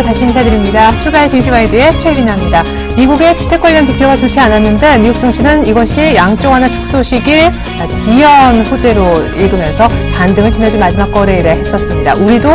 안녕하세요. 다시 인사드립니다. 출발 증시와이드의 최혜빈입니다. 미국의 주택 관련 지표가 좋지 않았는데 뉴욕 증시는 이것이 양적 완화 축소식의 지연 호재로 읽으면서 반등을 지난주 마지막 거래일에 했었습니다. 우리도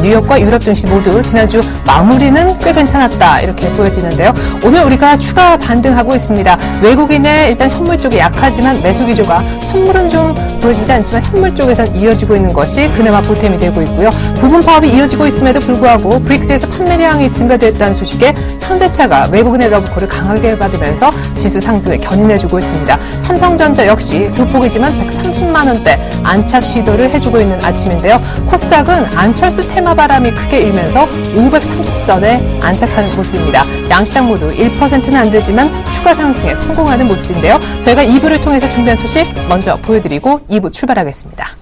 뉴욕과 유럽 증시 모두 지난주 마무리는 꽤 괜찮았다 이렇게 보여지는데요. 오늘 우리가 추가 반등하고 있습니다. 외국인의 일단 현물 쪽이 약하지만 매수 기조가 선물은 좀 보여지지 않지만 현물 쪽에선 이어지고 있는 것이 그나마 보탬이 되고 있고요. 부분 파업이 이어지고 있음에도 불구하고 브릭스에서 판매량이 증가됐다는 소식에 현대차가 외국인의 러브콜을 강하게 받으면서 지수 상승을 견인해주고 있습니다. 삼성전자 역시 소폭이지만 130만 원대 안착 시도를 해주고 있는 아침인데요. 코스닥은 안철수 테마 바람이 크게 일면서 530선에 안착하는 모습입니다. 양시장 모두 1%는 안 되지만 추가 상승에 성공하는 모습인데요. 저희가 2부를 통해서 준비한 소식 먼저 보여드리고 2부 출발하겠습니다.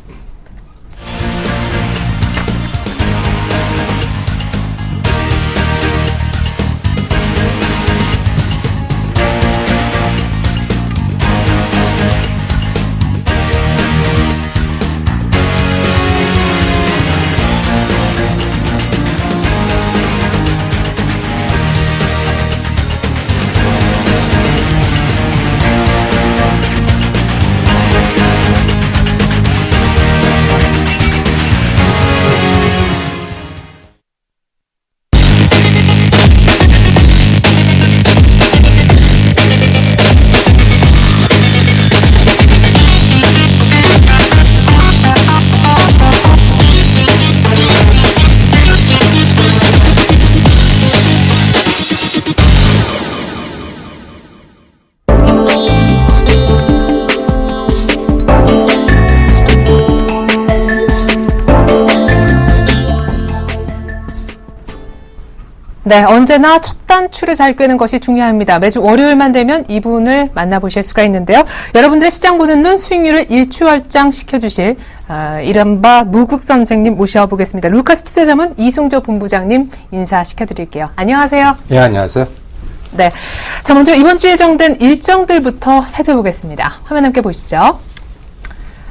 네, 언제나 첫 단추를 잘 꿰는 것이 중요합니다. 매주 월요일만 되면 이분을 만나보실 수가 있는데요. 여러분들의 시장 보는 눈 수익률을 일취월장 시켜주실 이른바 무국 선생님 모셔보겠습니다. 루카스 투자자문 이승조 본부장님 인사시켜드릴게요. 안녕하세요. 예, 안녕하세요. 네, 자 먼저 이번 주에 예정된 일정들부터 살펴보겠습니다. 화면 함께 보시죠.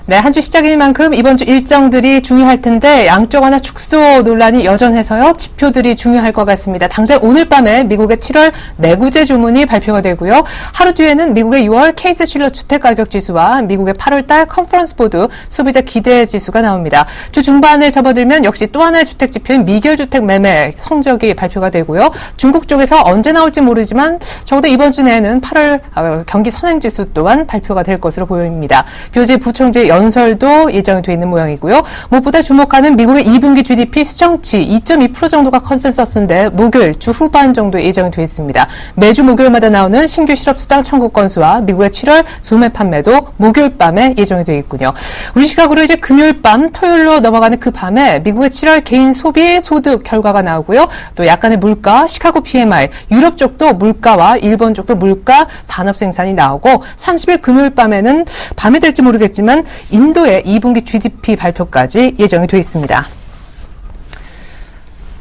네, 한 주 시작인 만큼 이번 주 일정들이 중요할 텐데 양적 완화 축소 논란이 여전해서요. 지표들이 중요할 것 같습니다. 당장 오늘 밤에 미국의 7월 내구재 주문이 발표가 되고요. 하루 뒤에는 미국의 6월 케이스 실러 주택가격지수와 미국의 8월달 컨퍼런스 보드 소비자 기대 지수가 나옵니다. 주 중반에 접어들면 역시 또 하나의 주택 지표인 미결주택 매매 성적이 발표가 되고요. 중국 쪽에서 언제 나올지 모르지만 적어도 이번 주 내에는 8월 경기 선행지수 또한 발표가 될 것으로 보입니다. 뷰지 부총재 연설도 예정이 되어 있는 모양이고요. 무엇보다 주목하는 미국의 2분기 GDP 수정치 2.2% 정도가 컨센서스인데 목요일 주 후반 정도 예정이 되어 있습니다. 매주 목요일마다 나오는 신규 실업수당 청구 건수와 미국의 7월 소매 판매도 목요일 밤에 예정이 되어 있군요. 우리 시각으로 이제 금요일 밤 토요일로 넘어가는 그 밤에 미국의 7월 개인 소비 소득 결과가 나오고요. 또 약간의 물가, 시카고 PMI, 유럽 쪽도 물가와 일본 쪽도 물가, 산업 생산이 나오고 30일 금요일 밤에는 밤이 될지 모르겠지만 인도의 2분기 GDP 발표까지 예정이 되어 있습니다.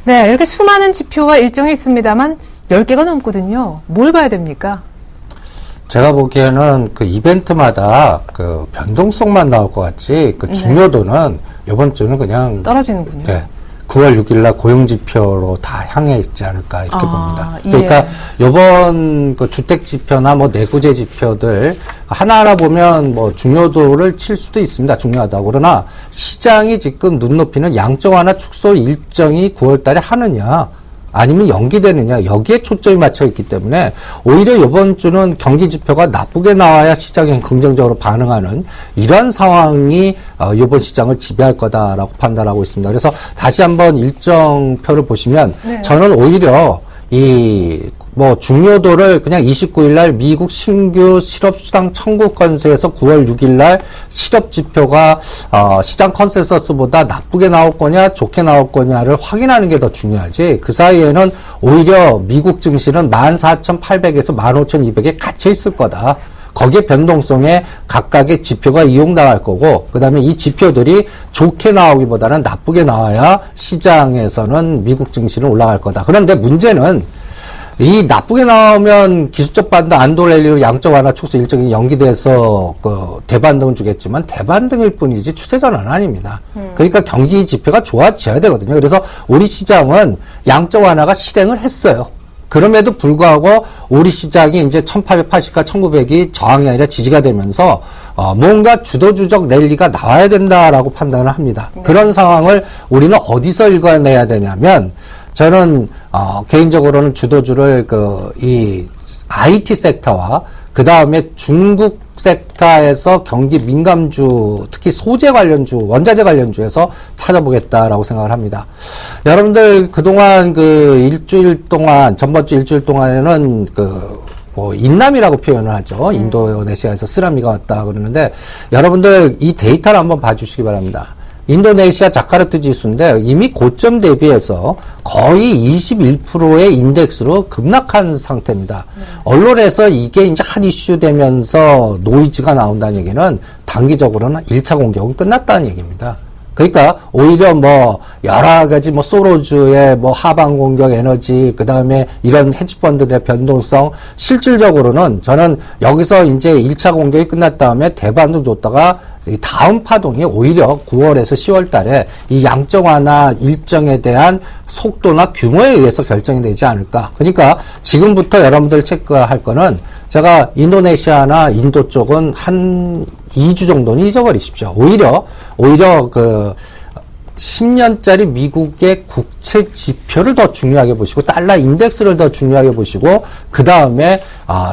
네, 이렇게 수많은 지표와 일정이 있습니다만 10개가 넘거든요. 뭘 봐야 됩니까? 제가 보기에는 그 이벤트마다 그 변동성만 나올 것 같지 그 중요도는 이번 주는 그냥 떨어지는군요. 네. 9월 6일날 고용지표로 다 향해 있지 않을까 이렇게 봅니다. 그러니까 이번 그 주택지표나 뭐 내구재 지표들 하나하나 보면 뭐 중요도를 칠 수도 있습니다. 중요하다고. 그러나 시장이 지금 눈높이는 양적 완화 축소 일정이 9월 달에 하느냐 아니면 연기되느냐 여기에 초점이 맞춰 있기 때문에 오히려 이번 주는 경기 지표가 나쁘게 나와야 시장에 긍정적으로 반응하는 이런 상황이 이번 시장을 지배할 거다라고 판단하고 있습니다. 그래서 다시 한번 일정표를 보시면 네. 저는 오히려 뭐 중요도를 그냥 29일 날 미국 신규 실업수당 청구 건수에서 9월 6일 날 실업 지표가 시장 컨센서스보다 나쁘게 나올 거냐 좋게 나올 거냐를 확인하는 게 더 중요하지. 그 사이에는 오히려 미국 증시는 14,800에서 15,200에 갇혀 있을 거다. 거기에 변동성에 각각의 지표가 이용당할 거고, 그 다음에 이 지표들이 좋게 나오기보다는 나쁘게 나와야 시장에서는 미국 증시는 올라갈 거다. 그런데 문제는 이 나쁘게 나오면 기술적 반등 안도 랠리로 양적 완화 축소 일정이 연기돼서 그 대반등을 주겠지만 대반등일 뿐이지 추세 전환은 아닙니다. 그러니까 경기 지표가 좋아져야 되거든요. 그래서 우리 시장은 양적 완화가 실행을 했어요. 그럼에도 불구하고 우리 시장이 이제 1880과 1900이 저항이 아니라 지지가 되면서 뭔가 주도주적 랠리가 나와야 된다라고 판단을 합니다. 그런 상황을 우리는 어디서 읽어내야 되냐면 저는 개인적으로는 주도주를 이 IT 섹터와 그 다음에 중국 섹터에서 경기 민감주, 특히 소재 관련주, 원자재 관련주에서 찾아보겠다라고 생각을 합니다. 여러분들 그동안 일주일 동안, 전번주 일주일 동안에는 인남이라고 표현을 하죠. 인도네시아에서 쓰나미가 왔다 그러는데 여러분들 이 데이터를 한번 봐주시기 바랍니다. 인도네시아 자카르타 지수인데 이미 고점 대비해서 거의 21%의 인덱스로 급락한 상태입니다. 언론에서 이게 이제 한 이슈 되면서 노이즈가 나온다는 얘기는 단기적으로는 1차 공격은 끝났다는 얘기입니다. 그러니까 오히려 여러 가지 소로주의 하방 공격 에너지, 그 다음에 이런 헤지펀드들의 변동성, 실질적으로는 저는 여기서 이제 1차 공격이 끝났 다음에 대반등 줬다가 이 다음 파동이 오히려 9월에서 10월 달에 이 양적 완화 일정에 대한 속도나 규모에 의해서 결정이 되지 않을까. 그러니까 지금부터 여러분들 체크할 거는 제가 인도네시아나 인도 쪽은 한 2주 정도는 잊어버리십시오. 오히려 10년짜리 미국의 국채 지표를 더 중요하게 보시고 달러 인덱스를 더 중요하게 보시고 그 다음에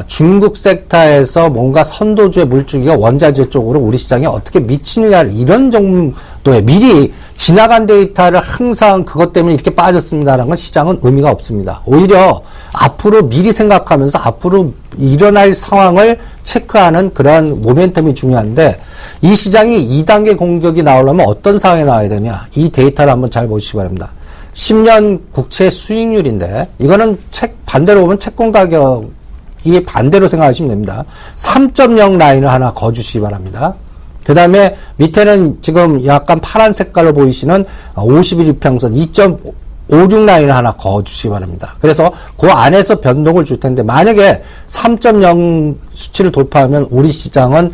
중국 섹터에서 뭔가 선도주의 물주기가 원자재 쪽으로 우리 시장에 어떻게 미치느냐 이런 정도의 미리 지나간 데이터를 항상 그것 때문에 이렇게 빠졌습니다라는 건 시장은 의미가 없습니다. 오히려 앞으로 미리 생각하면서 앞으로 일어날 상황을 체크하는 그러한 모멘텀이 중요한데 이 시장이 2단계 공격이 나오려면 어떤 상황이 나와야 되냐. 이 데이터를 한번 잘 보시기 바랍니다. 10년 국채 수익률인데 이거는 반대로 보면 채권 가격이 반대로 생각하시면 됩니다. 3.0 라인을 하나 그어주시기 바랍니다. 그 다음에 밑에는 지금 약간 파란 색깔로 보이시는 50일 이평선 2.56 라인을 하나 그어주시기 바랍니다. 그래서 그 안에서 변동을 줄 텐데 만약에 3.0 수치를 돌파하면 우리 시장은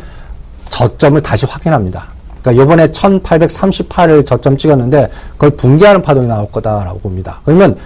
저점을 다시 확인합니다. 그러니까 요번에 1838을 저점 찍었는데 그걸 붕괴하는 파동이 나올 거다라고 봅니다. 그러면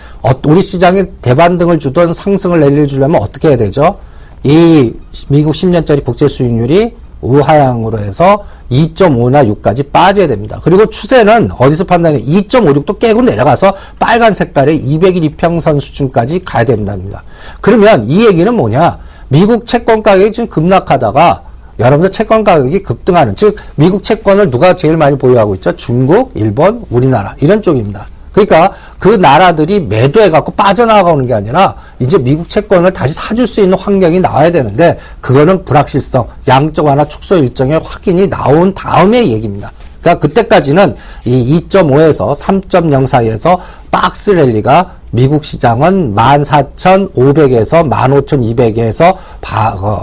우리 시장에 대반등을 주던 상승을 랠리를 주려면 어떻게 해야 되죠? 이 미국 10년짜리 국채 수익률이 우하향으로 해서 2.5나 6까지 빠져야 됩니다. 그리고 추세는 어디서 판단해? 2.56도 깨고 내려가서 빨간 색깔의 200일 이평선 수준까지 가야 된답니다. 그러면 이 얘기는 뭐냐? 미국 채권 가격이 지금 급락하다가 여러분들 채권 가격이 급등하는, 즉 미국 채권을 누가 제일 많이 보유하고 있죠? 중국, 일본, 우리나라 이런 쪽입니다. 그러니까 그 나라들이 매도해갖고 빠져나가는 게 아니라 이제 미국 채권을 다시 사줄 수 있는 환경이 나와야 되는데 그거는 불확실성, 양적 완화 축소 일정의 확인이 나온 다음의 얘기입니다. 그러니까 그때까지는 이 2.5에서 3.0 사이에서 박스 랠리가 미국 시장은 14,500에서 15,200에서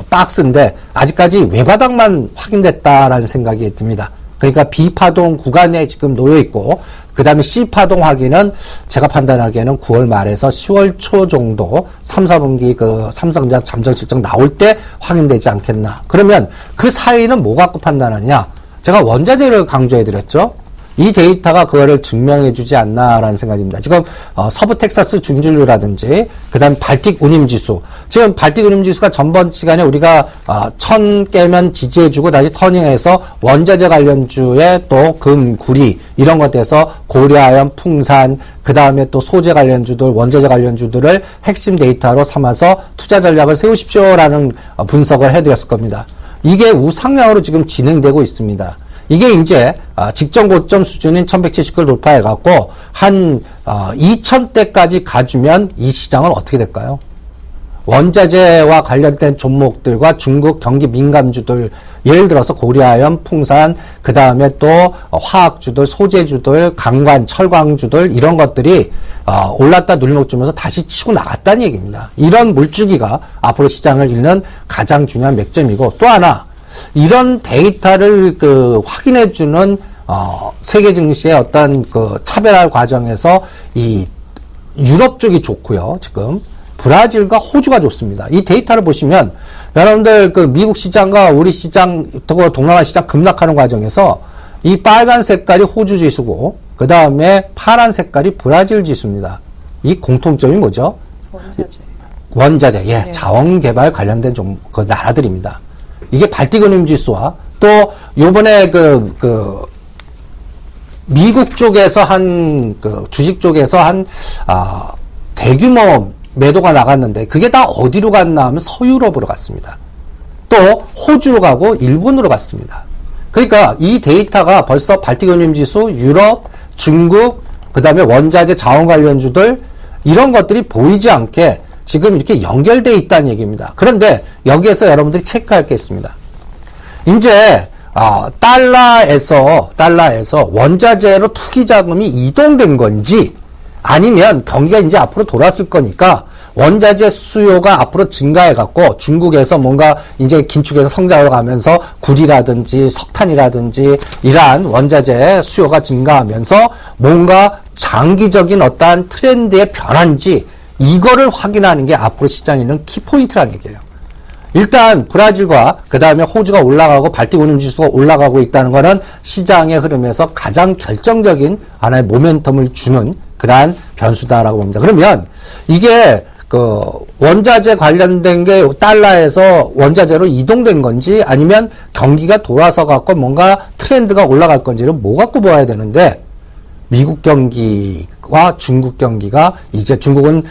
박스인데 아직까지 외바닥만 확인됐다라는 생각이 듭니다. 그러니까 B파동 구간에 지금 놓여 있고 그 다음에 C파동 확인은 제가 판단하기에는 9월 말에서 10월 초 정도 3, 4분기 삼성전자 잠정 실적 나올 때 확인되지 않겠나. 그러면 그 사이는 뭐 갖고 판단하느냐. 제가 원자재를 강조해 드렸죠. 이 데이터가 그거를 증명해주지 않나라는 생각입니다. 지금 서부 텍사스 중진류라든지 그 다음에 발틱 운임지수, 지금 발틱 운임지수가 전번 시간에 우리가 1000 깨면 지지해주고 다시 터닝해서 원자재 관련주에 또 금, 구리 이런 것에서 고려아연, 풍산 그 다음에 또 소재 관련주들, 원자재 관련주들을 핵심 데이터로 삼아서 투자 전략을 세우십시오라는 분석을 해드렸을 겁니다. 이게 우상향으로 지금 진행되고 있습니다. 이게 이제 직전 고점 수준인 1170을 돌파해갖고 한 2000대까지 가주면 이 시장은 어떻게 될까요? 원자재와 관련된 종목들과 중국 경기 민감주들, 예를 들어서 고려아연, 풍산, 그 다음에 또 화학주들, 소재주들, 강관, 철광주들 이런 것들이 올랐다 눌림목 주면서 다시 치고 나갔다는 얘기입니다. 이런 물주기가 앞으로 시장을 잃는 가장 중요한 맥점이고, 또 하나 이런 데이터를 확인해주는 세계 증시의 어떤 차별화 과정에서 이 유럽 쪽이 좋고요. 지금 브라질과 호주가 좋습니다. 이 데이터를 보시면 여러분들 그 미국 시장과 우리 시장, 동남아 시장 급락하는 과정에서 이 빨간 색깔이 호주 지수고 그 다음에 파란 색깔이 브라질 지수입니다. 이 공통점이 뭐죠? 원자재, 예, 네. 자원개발 관련된 그 나라들입니다. 이게 발틱은임 지수와 또 요번에 미국 쪽에서 주식 쪽에서 대규모 매도가 나갔는데 그게 다 어디로 갔나 하면 서유럽으로 갔습니다. 또 호주로 가고 일본으로 갔습니다. 그러니까 이 데이터가 벌써 발틱은임 지수, 유럽, 중국, 그 다음에 원자재 자원 관련주들 이런 것들이 보이지 않게 지금 이렇게 연결되어 있다는 얘기입니다. 그런데 여기에서 여러분들이 체크할 게 있습니다. 이제 달러에서 원자재로 투기 자금이 이동된 건지 아니면 경기가 이제 앞으로 돌았을 거니까 원자재 수요가 앞으로 증가해 갖고 중국에서 뭔가 이제 긴축해서 성장을 가면서 구리라든지 석탄이라든지 이러한 원자재 수요가 증가하면서 뭔가 장기적인 어떠한 트렌드의 변화인지 이거를 확인하는 게 앞으로 시장에 있는 키포인트라는 얘기예요. 일단 브라질과 그 다음에 호주가 올라가고 발틱은임 지수가 올라가고 있다는 것은 시장의 흐름에서 가장 결정적인 하나의 모멘텀을 주는 그러한 변수다라고 봅니다. 그러면 이게 원자재 관련된 게 달러에서 원자재로 이동된 건지 아니면 경기가 돌아서 갖고 뭔가 트렌드가 올라갈 건지를 뭐 갖고 봐야 되는데 미국 경기와 중국 경기가 이제 중국은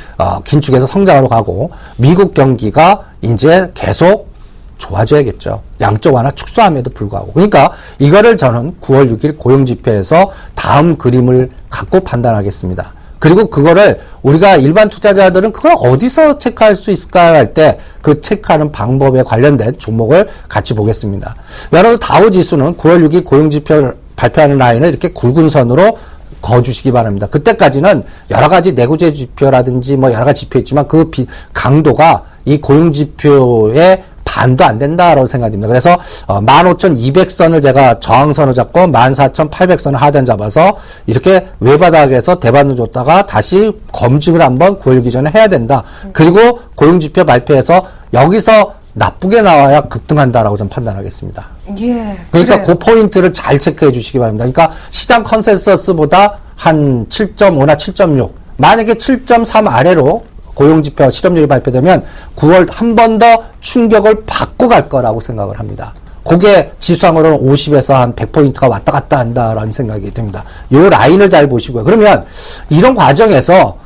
긴축해서 성장으로 가고 미국 경기가 이제 계속 좋아져야겠죠. 양적 완화 축소함에도 불구하고. 그러니까 이거를 저는 9월 6일 고용지표에서 다음 그림을 갖고 판단하겠습니다. 그리고 그거를 우리가 일반 투자자들은 그걸 어디서 체크할 수 있을까 할 때 그 체크하는 방법에 관련된 종목을 같이 보겠습니다. 여러분 다우지수는 9월 6일 고용지표를 발표하는 라인을 이렇게 굵은 선으로 그어주시기 바랍니다. 그때까지는 여러 가지 내구재 지표라든지 뭐 여러 가지 지표 있지만 그 강도가 이 고용지표의 반도 안 된다라고 생각됩니다. 그래서 15,200선을 제가 저항선을 잡고 14,800선을 하단 잡아서 이렇게 외바닥에서 대반을 줬다가 다시 검증을 한번 9월 6일 전에 해야 된다. 그리고 고용지표 발표해서 여기서 나쁘게 나와야 급등한다라고 좀 판단하겠습니다. 예. 그러니까 그 포인트를 잘 체크해 주시기 바랍니다. 그러니까 시장 컨센서스보다 한 7.5나 7.6, 만약에 7.3 아래로 고용지표 실업률이 발표되면 9월 한 번 더 충격을 받고 갈 거라고 생각을 합니다. 그게 지수상으로는 50에서 한 100포인트가 왔다 갔다 한다라는 생각이 듭니다. 요 라인을 잘 보시고요. 그러면 이런 과정에서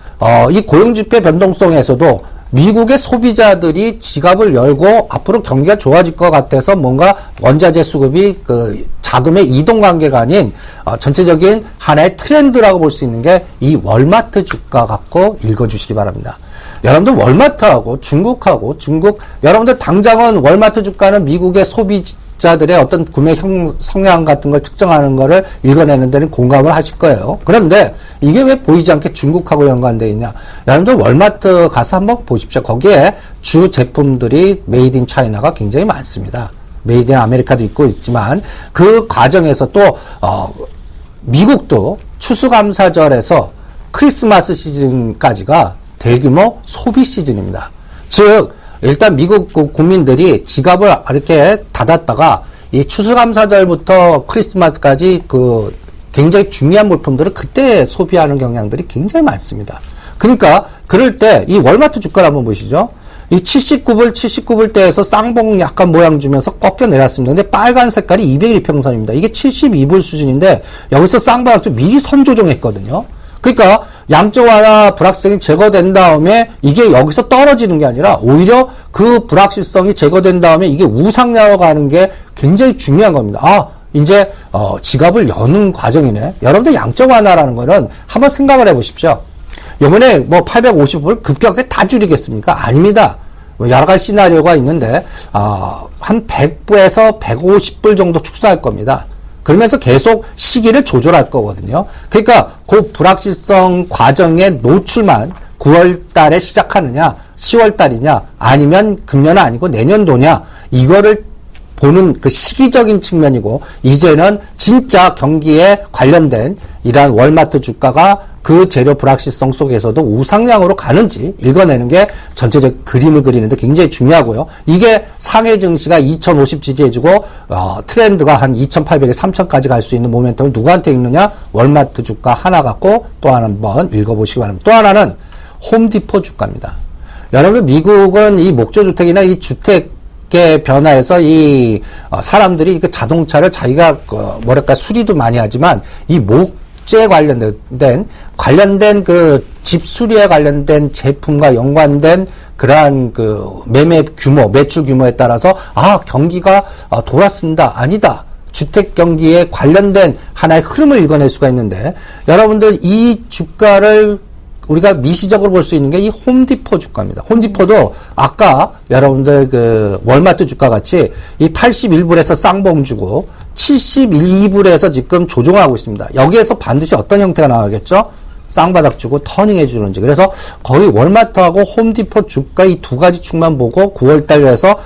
이 고용지표 변동성에서도 미국의 소비자들이 지갑을 열고 앞으로 경기가 좋아질 것 같아서 뭔가 원자재 수급이 자금의 이동 관계가 아닌 전체적인 하나의 트렌드라고 볼 수 있는 게 이 월마트 주가 갖고 읽어주시기 바랍니다. 여러분들 월마트하고 중국, 여러분들 당장은 월마트 주가는 미국의 소비자들의 어떤 구매 성향 같은 걸 측정하는 거를 읽어내는 데는 공감을 하실 거예요. 그런데 이게 왜 보이지 않게 중국하고 연관되어 있냐? 여러분들 월마트 가서 한번 보십시오. 거기에 주 제품들이 메이드 인 차이나가 굉장히 많습니다. 메이드 인 아메리카도 있지만 그 과정에서 또 미국도 추수감사절에서 크리스마스 시즌까지가 대규모 소비 시즌입니다. 즉 일단 미국 국민들이 지갑을 이렇게 닫았다가 이 추수감사절부터 크리스마스까지 굉장히 중요한 물품들을 그때 소비하는 경향들이 굉장히 많습니다. 그러니까 그럴 때 이 월마트 주가를 한번 보시죠. 이 79불대에서 쌍봉 약간 모양 주면서 꺾여 내렸습니다. 근데 빨간 색깔이 201평선입니다. 이게 72불 수준인데 여기서 쌍봉 좀 미리 선조정했거든요. 그러니까 양적 완화 불확실성이 제거된 다음에 이게 여기서 떨어지는 게 아니라 오히려 그 불확실성이 제거된 다음에 이게 우상향으로 가는 게 굉장히 중요한 겁니다. 이제 지갑을 여는 과정이네. 여러분들 양적 완화라는 거는 한번 생각을 해보십시오. 이번에 뭐 850불 급격하게 다 줄이겠습니까? 아닙니다. 여러 가지 시나리오가 있는데 한 100불에서 150불 정도 축소할 겁니다. 그러면서 계속 시기를 조절할 거거든요. 그러니까 그 불확실성 과정의 노출만 9월 달에 시작하느냐, 10월 달이냐, 아니면 금년은 아니고 내년도냐, 이거를 보는 그 시기적인 측면이고, 이제는 진짜 경기에 관련된 이러한 월마트 주가가 그 재료 불확실성 속에서도 우상향으로 가는지 읽어내는 게 전체적 그림을 그리는데 굉장히 중요하고요. 이게 상해 증시가 2050 지지해주고 트렌드가 한 2800에 3000까지 갈 수 있는 모멘텀을 누구한테 읽느냐? 월마트 주가 하나 갖고 또 하나 한번 읽어보시기 바랍니다. 또 하나는 홈디포 주가입니다. 여러분 미국은 이 목조주택이나 이 주택의 변화에서 이 사람들이 그 자동차를 자기가 뭐랄까 수리도 많이 하지만 이 목재 관련된 그 집 수리에 관련된 제품과 연관된 그러한 그 매매 규모, 매출 규모에 따라서 경기가 돌아선다 아니다. 주택 경기에 관련된 하나의 흐름을 읽어낼 수가 있는데 여러분들 이 주가를 우리가 미시적으로 볼 수 있는 게 이 홈디포 주가입니다. 홈디포도 아까 여러분들 그 월마트 주가 같이 이 81불에서 쌍봉 주고 71불에서 지금 조정하고 있습니다. 여기에서 반드시 어떤 형태가 나가겠죠? 쌍바닥 주고 터닝해 주는지. 그래서 거의 월마트하고 홈디포 주가 이 두 가지 축만 보고 9월달에서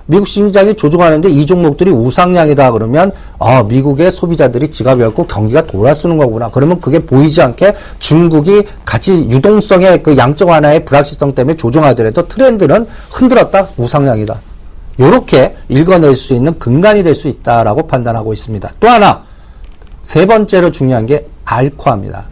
미국 시장이 조정하는데 이 종목들이 우상향이다 그러면 미국의 소비자들이 지갑 열고 경기가 돌아서는 거구나. 그러면 그게 보이지 않게 중국이 같이 유동성의 그 양적 완화의 불확실성 때문에 조정하더라도 트렌드는 흔들었다 우상향이다. 요렇게 읽어낼 수 있는 근간이 될 수 있다라고 판단하고 있습니다. 또 하나 세 번째로 중요한 게 알코아입니다.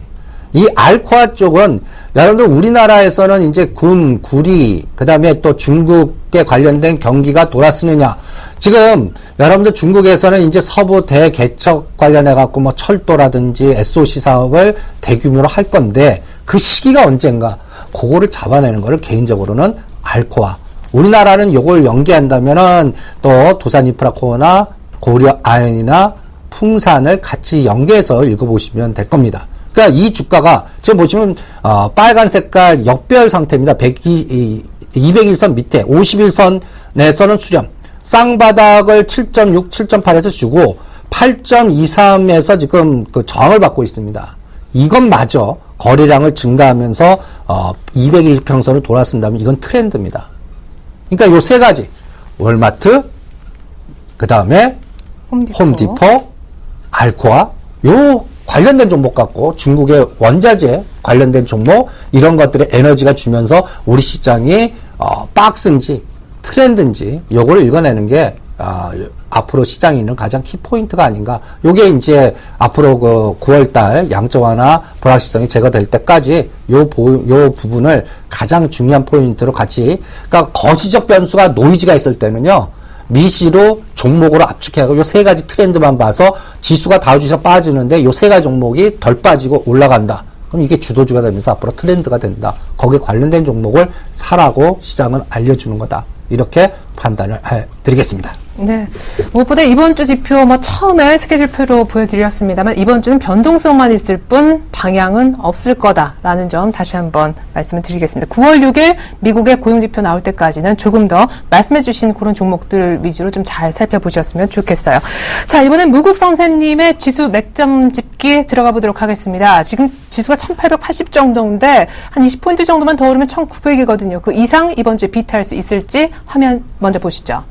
이 알코아 쪽은 여러분들 우리나라에서는 이제 군, 구리, 그 다음에 또 중국에 관련된 경기가 돌아서느냐. 지금 여러분들 중국에서는 이제 서부 대개척 관련해갖고 뭐 철도라든지 SOC 사업을 대규모로 할 건데 그 시기가 언젠가 그거를 잡아내는 거를 개인적으로는 알코아. 우리나라는 요걸 연계한다면은 또 도산인프라코어나 고려 아연이나 풍산을 같이 연계해서 읽어보시면 될 겁니다. 그러니까 이 주가가 지금 보시면 빨간 색깔 역별 상태입니다. 200일선 밑에 51선에서는 수렴. 쌍바닥을 7.6, 7.8에서 주고 8.23에서 지금 그 저항을 받고 있습니다. 이것마저 거래량을 증가하면서 220평선을 돌아선다면 이건 트렌드입니다. 그러니까 요 세 가지 월마트, 그 다음에 홈디포, 알코아 요 관련된 종목 갖고 중국의 원자재 관련된 종목 이런 것들의 에너지가 주면서 우리 시장이 박스인지 트렌드인지 요거를 읽어내는 게 앞으로 시장에 있는 가장 키포인트가 아닌가. 요게 이제 앞으로 그 9월달 양적 완화 불확실성이 제거될 때까지 요 부분을 가장 중요한 포인트로 같이, 그러니까 거시적 변수가 노이즈가 있을 때는요, 미시로 종목으로 압축해가지고 요 세 가지 트렌드만 봐서 지수가 다우지수가 빠지는데 요 세 가지 종목이 덜 빠지고 올라간다. 그럼 이게 주도주가 되면서 앞으로 트렌드가 된다. 거기에 관련된 종목을 사라고 시장은 알려주는 거다. 이렇게 판단을 해드리겠습니다. 네. 무엇보다 이번 주 지표 처음에 스케줄표로 보여드렸습니다만 이번 주는 변동성만 있을 뿐 방향은 없을 거다라는 점 다시 한번 말씀을 드리겠습니다. 9월 6일 미국의 고용지표 나올 때까지는 조금 더 말씀해 주신 그런 종목들 위주로 좀 잘 살펴보셨으면 좋겠어요. 자, 이번엔 무국 선생님의 지수 맥점 짚기 들어가 보도록 하겠습니다. 지금 지수가 1880 정도인데 한 20포인트 정도만 더 오르면 1900이거든요. 그 이상 이번 주에 비트할 수 있을지 화면 먼저 보시죠.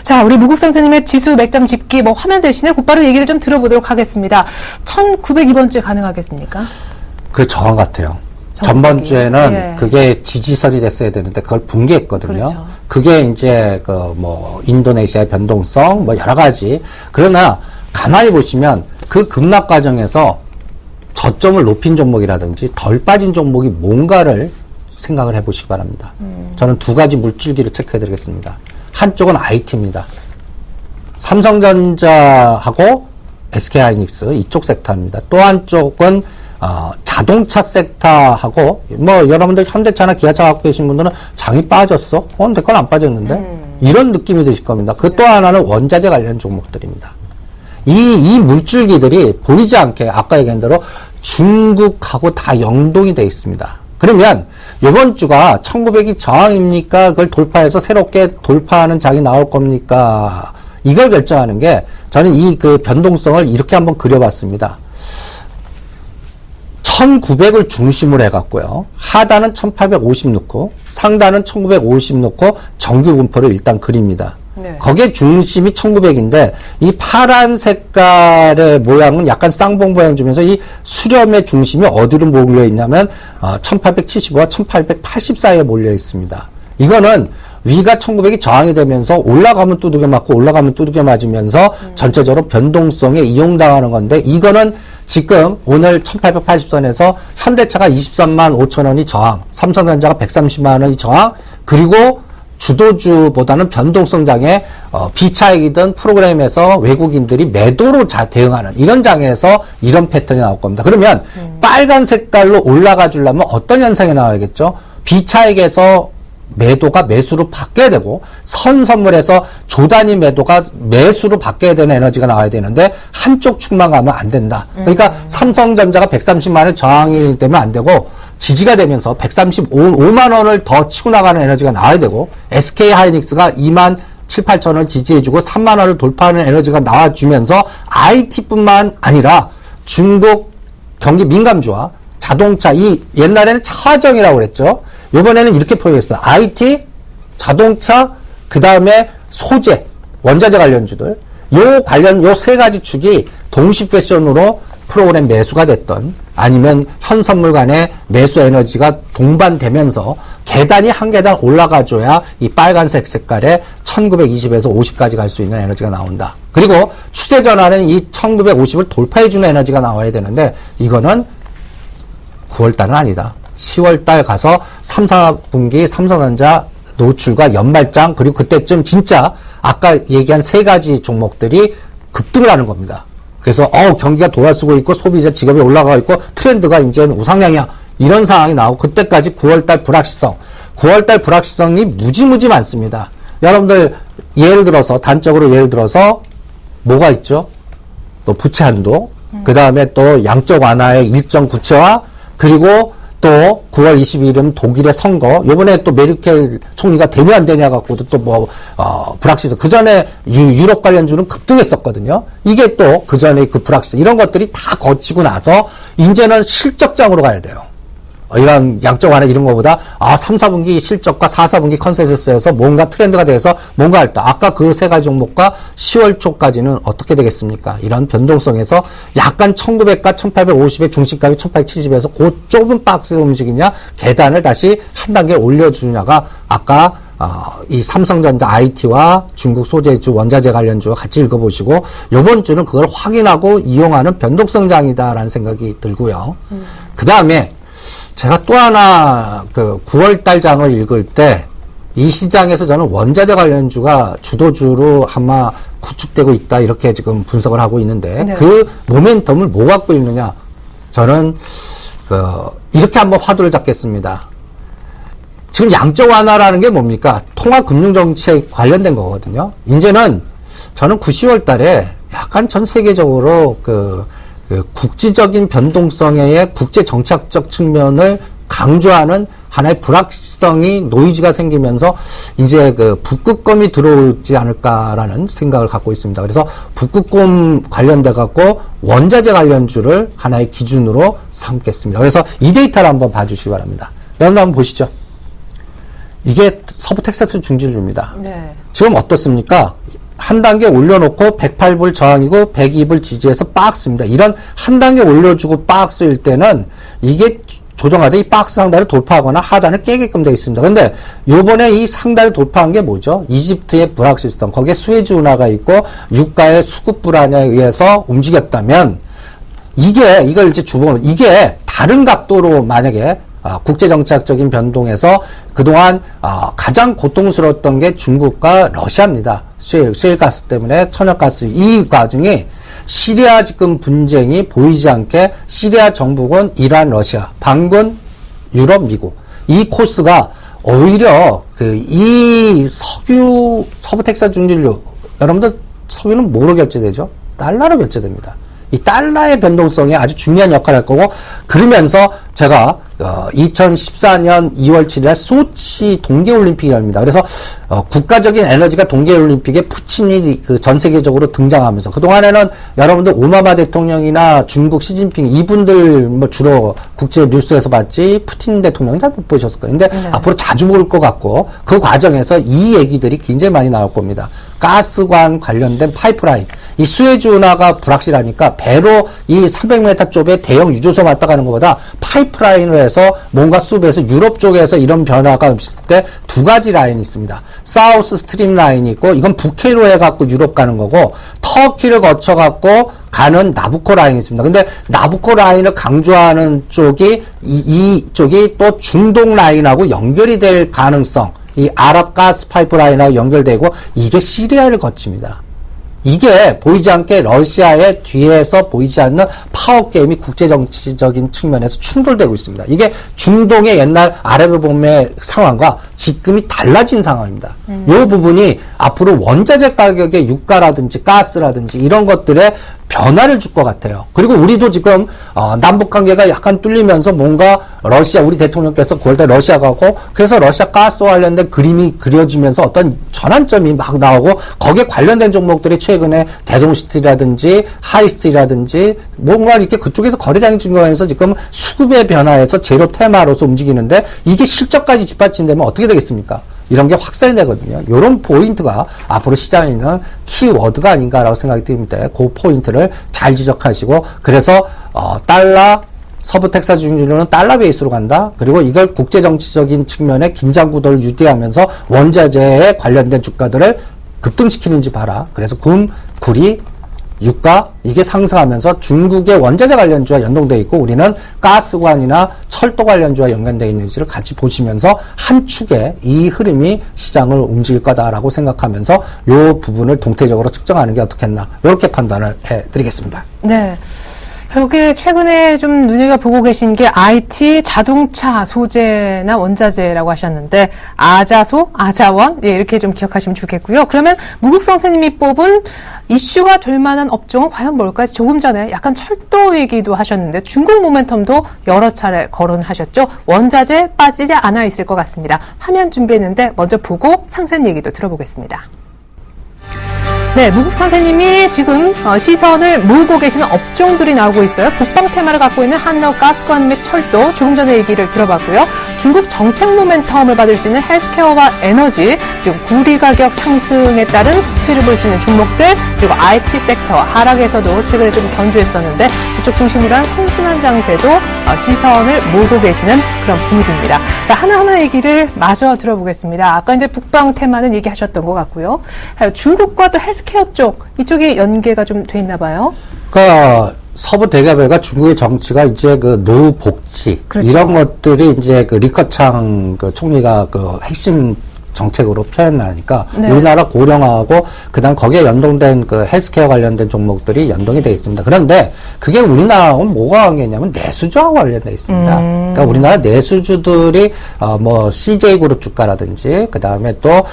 자, 우리 무국 선생님의 지수 맥점 짚기 화면 대신에 곧바로 얘기를 좀 들어보도록 하겠습니다. 1900 이번 주에 가능하겠습니까? 그 저항 같아요. 전번 주에는 그게 지지선이 됐어야 되는데 그걸 붕괴했거든요. 그렇죠. 그게 이제 인도네시아의 변동성 여러 가지. 그러나 가만히 보시면 그 급락 과정에서 저점을 높인 종목이라든지 덜 빠진 종목이 뭔가를 생각을 해보시기 바랍니다. 저는 두 가지 물줄기를 체크해드리겠습니다. 한쪽은 IT입니다. 삼성전자하고 SK하이닉스 이쪽 섹터입니다. 또 한쪽은 자동차 섹터하고 여러분들 현대차나 기아차 갖고 계신 분들은 장이 빠졌어? 내 건 안 빠졌는데? 이런 느낌이 드실 겁니다. 그 또 하나는 원자재 관련 종목들입니다. 이 물줄기들이 보이지 않게 아까 얘기한 대로 중국하고 다 연동이 되어 있습니다. 그러면 이번 주가 1900이 저항입니까? 그걸 돌파해서 새롭게 돌파하는 장이 나올 겁니까? 이걸 결정하는 게 저는 이 그 변동성을 이렇게 한번 그려봤습니다. 1900을 중심으로 해갖고요. 하단은 1850 넣고 상단은 1950 넣고 정규 분포를 일단 그립니다. 네. 거기에 중심이 1900인데 이 파란 색깔의 모양은 약간 쌍봉 모양 주면서 이 수렴의 중심이 어디로 몰려 있냐면 1875와 1880 사이에 몰려 있습니다. 이거는 위가 1900이 저항이 되면서 올라가면 두들겨 맞고 올라가면 두들겨 맞으면서 전체적으로 변동성에 이용당하는 건데 이거는 지금 오늘 1880선에서 현대차가 23만 5천 원이 저항, 삼성전자가 130만 원이 저항, 그리고 주도주보다는 변동성 장애, 비차익이든 프로그램에서 외국인들이 매도로 대응하는 이런 장에서 이런 패턴이 나올 겁니다. 그러면 빨간 색깔로 올라가 주려면 어떤 현상이 나와야겠죠? 비차익에서 매도가 매수로 바뀌어야 되고 선선물에서 조단위 매도가 매수로 바뀌어야 되는 에너지가 나와야 되는데 한쪽 축만 가면 안 된다. 그러니까 삼성전자가 130만 원 저항이 되면 안 되고 지지가 되면서 135만 원을 더 치고 나가는 에너지가 나와야 되고 SK 하이닉스가 2만 7, 8천 원을 지지해주고 3만 원을 돌파하는 에너지가 나와주면서 IT뿐만 아니라 중국 경기 민감주와 자동차, 이 옛날에는 차정이라고 그랬죠. 이번에는 이렇게 표현했습니다. IT, 자동차, 그 다음에 소재, 원자재 관련주들, 요 세 가지 축이 동시 패션으로 프로그램 매수가 됐던 아니면 현 선물 간의 매수 에너지가 동반되면서 계단이 한 계단 올라가줘야 이 빨간색 색깔의 1920에서 50까지 갈 수 있는 에너지가 나온다. 그리고 추세 전환은 이 1950을 돌파해주는 에너지가 나와야 되는데 이거는 9월달은 아니다. 10월달 가서 3, 4분기 삼성전자 노출과 연말장 그리고 그때쯤 진짜 아까 얘기한 세 가지 종목들이 급등을 하는 겁니다. 그래서 경기가 돌아서고 있고 소비자 지갑이 올라가고 있고 트렌드가 이제는 우상향이야. 이런 상황이 나오고 그때까지 9월달 불확실성. 9월달 불확실성이 무지무지 많습니다. 여러분들 예를 들어서 단적으로 예를 들어서 뭐가 있죠? 또 부채 한도. 그 다음에 또 양적 완화의 일정 구체화. 그리고 또 9월 22일은 독일의 선거. 요번에 또 메르켈 총리가 되냐 안 되냐 갖고도 또 불확실성. 그 전에 유럽 관련주는 급등했었거든요. 이게 또 그 전에 그 불확실성. 이런 것들이 다 거치고 나서 이제는 실적장으로 가야 돼요. 이런 양적 완화 이런 거보다 3, 4분기 실적과 4, 4분기 컨센서스에서 뭔가 트렌드가 돼서 뭔가 할 때 아까 그 세 가지 종목과 10월 초까지는 어떻게 되겠습니까? 이런 변동성에서 약간 1900과 1850의 중심값이 1870에서 그 좁은 박스 움직이냐 계단을 다시 한 단계 올려주냐가 아까 이 삼성전자 IT와 중국 소재주 원자재 관련주와 같이 읽어보시고 이번 주는 그걸 확인하고 이용하는 변동성장이다라는 생각이 들고요. 그 다음에 제가 또 하나 9월달 장을 읽을 때 이 시장에서 저는 원자재 관련주가 주도주로 아마 구축되고 있다 이렇게 지금 분석을 하고 있는데 네. 그 모멘텀을 뭐 갖고 있느냐 저는 이렇게 한번 화두를 잡겠습니다. 지금 양적 완화라는 게 뭡니까? 통화금융정책 관련된 거거든요. 이제는 저는 9, 10월 달에 약간 전 세계적으로 국지적인 변동성의 국제 정착적 측면을 강조하는 하나의 불확실성이 노이즈가 생기면서 이제 북극곰이 들어오지 않을까라는 생각을 갖고 있습니다. 그래서 북극곰 관련돼 갖고 원자재 관련주를 하나의 기준으로 삼겠습니다. 그래서 이 데이터를 한번 봐주시기 바랍니다. 여러분 한번 보시죠. 이게 서부 텍사스 중진주입니다. 네. 지금 어떻습니까? 한 단계 올려놓고 108불 저항이고 102불 지지해서 박스입니다. 이런 한 단계 올려주고 박스일 때는 이게 조정하되 이 박스 상단을 돌파하거나 하단을 깨게끔 되어 있습니다. 근데 요번에 이 상단을 돌파한 게 뭐죠? 이집트의 불확실성, 거기에 수에즈 운하가 있고 유가의 수급 불안에 의해서 움직였다면 이걸 이제 이게 다른 각도로 만약에 국제정착적인 변동에서 그동안 가장 고통스러웠던 게 중국과 러시아입니다. 셰일가스 때문에 천연가스 이 과정이 시리아 지금 분쟁이 보이지 않게 시리아 정부군 이란 러시아 반군 유럽 미국 이 코스가 오히려 이 서부 텍사스 중진류 여러분들 석유는 뭐로 결제되죠? 달러로 결제됩니다. 이 달러의 변동성이 아주 중요한 역할을 할 거고 그러면서 제가 2014년 2월 7일 소치 동계올림픽이 열립니다. 그래서 국가적인 에너지가 동계올림픽에 푸틴이 전 세계적으로 등장하면서 그동안에는 여러분들 오바마 대통령이나 중국 시진핑 이분들 주로 국제 뉴스에서 봤지 푸틴 대통령은 잘 못 보셨을 거예요. 근데 앞으로 자주 볼 것 같고 그 과정에서 이 얘기들이 굉장히 많이 나올 겁니다. 가스관 관련된 파이프라인, 이 수에즈 운하가 불확실하니까 배로 이 300m 쪽에 대형 유조소 왔다 가는 것보다 파이프라인을 해서 뭔가 숲에서 유럽 쪽에서 이런 변화가 있을 때 두 가지 라인이 있습니다. 사우스 스트림 라인이 있고, 이건 북해로 해갖고 유럽 가는 거고, 터키를 거쳐갖고 가는 나부코 라인이 있습니다. 근데 나부코 라인을 강조하는 쪽이 이쪽이 또 중동 라인하고 연결이 될 가능성, 이 아랍 가스 파이프라인하고 연결되고, 이게 시리아를 거칩니다. 이게 보이지 않게 러시아의 뒤에서 보이지 않는 파워게임이 국제정치적인 측면에서 충돌되고 있습니다. 이게 중동의 옛날 아랍의 봄의 상황과 지금이 달라진 상황입니다. 이 부분이 앞으로 원자재 가격의 유가라든지 가스라든지 이런 것들에 변화를 줄 것 같아요. 그리고 우리도 지금 남북관계가 약간 뚫리면서 뭔가 러시아, 우리 대통령께서 9월달 러시아 가고, 그래서 러시아 가스와 관련된 그림이 그려지면서 어떤 전환점이 막 나오고, 거기에 관련된 종목들이 최근에 대동시티라든지 하이스트라든지 뭔가 이렇게 그쪽에서 거래량이 증가하면서 지금 수급의 변화에서 제로 테마로서 움직이는데, 이게 실적까지 뒷받침되면 어떻게 되겠습니까? 이런 게 확산이 되거든요. 이런 포인트가 앞으로 시장에 있는 키워드가 아닌가라고 생각이 듭니다. 그 포인트를 잘 지적하시고, 그래서 달러, 서부 텍사스 중진으로는 달러 베이스로 간다. 그리고 이걸 국제정치적인 측면의 긴장 구도를 유지하면서 원자재에 관련된 주가들을 급등시키는지 봐라. 그래서 금, 구리, 유가 이게 상승하면서 중국의 원자재 관련주와 연동되어 있고, 우리는 가스관이나 철도 관련주와 연관되어 있는지를 같이 보시면서 한 축에 이 흐름이 시장을 움직일 거다라고 생각하면서 이 부분을 동태적으로 측정하는 게 어떻겠나, 이렇게 판단을 해드리겠습니다. 네. 결국에 최근에 좀 눈여겨보고 계신 게 IT, 자동차 소재나 원자재라고 하셨는데, 아자소, 아자원, 예, 이렇게 좀 기억하시면 좋겠고요. 그러면 무국 선생님이 뽑은 이슈가 될 만한 업종은 과연 뭘까요? 조금 전에 약간 철도 얘기도 하셨는데, 중국 모멘텀도 여러 차례 거론하셨죠. 원자재 빠지지 않아 있을 것 같습니다. 화면 준비했는데 먼저 보고 상세한 얘기도 들어보겠습니다. 네, 무국 선생님이 지금 시선을 모으고 계시는 업종들이 나오고 있어요. 북방 테마를 갖고 있는 한러 가스관 및 철도, 조금 전에 얘기를 들어봤고요. 중국 정책 모멘텀을 받을 수 있는 헬스케어와 에너지, 그리고 구리 가격 상승에 따른 수혜를 볼 수 있는 종목들, 그리고 IT 섹터 하락에서도 최근에 좀 견조했었는데, 그쪽 중심으로 한 선순환 장세도 시선을 모으고 계시는 그런 분위기입니다. 자, 하나하나 얘기를 마저 들어보겠습니다. 아까 이제 북방 테마는 얘기하셨던 것 같고요. 중국과 또 헬스케어 쪽, 이쪽이 연계가 좀 돼 있나 봐요. 그러니까 서부 대개별과 중국의 정치가 이제 그 노후 복지, 그렇죠, 이런 것들이 이제 그 리커창 그 총리가 그 핵심 정책으로 표현하니까, 네, 우리나라 고령화하고 그다음 거기에 연동된 그 헬스케어 관련된 종목들이 연동이 되어 있습니다. 그런데 그게 우리나라하고는 뭐가 관계냐면 내수주하고 관련되어 있습니다. 그러니까 우리나라 내수주들이 뭐 CJ 그룹 주가라든지 그다음에 또